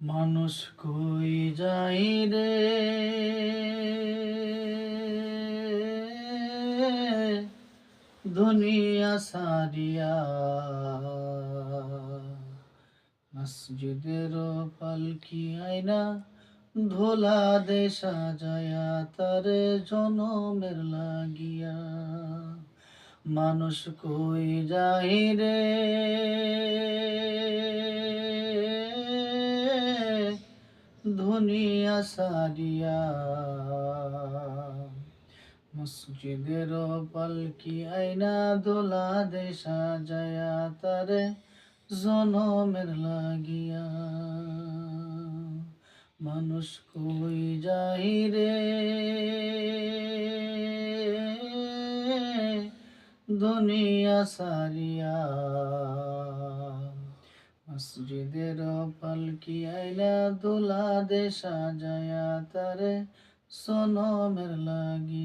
মানুষ কই যাই রে, দুনিয়া সারিয়া। মসজিদের পালকি আয়না ধোলা দে সাজায়া, তার জনমের লাগিয়া। মানুষ কই যাই রে, দুনিয়া সারিয়া। মসজিদের পালকি আয়না দোলা দে সাজায়া, তারে জনমের লাগিয়া। মানুষ কই যাই রে, দুনিয়া সারিয়া। মসজিদের পালকি আইলা দোলা দে সাজায়া, তারে সনমের লাগি।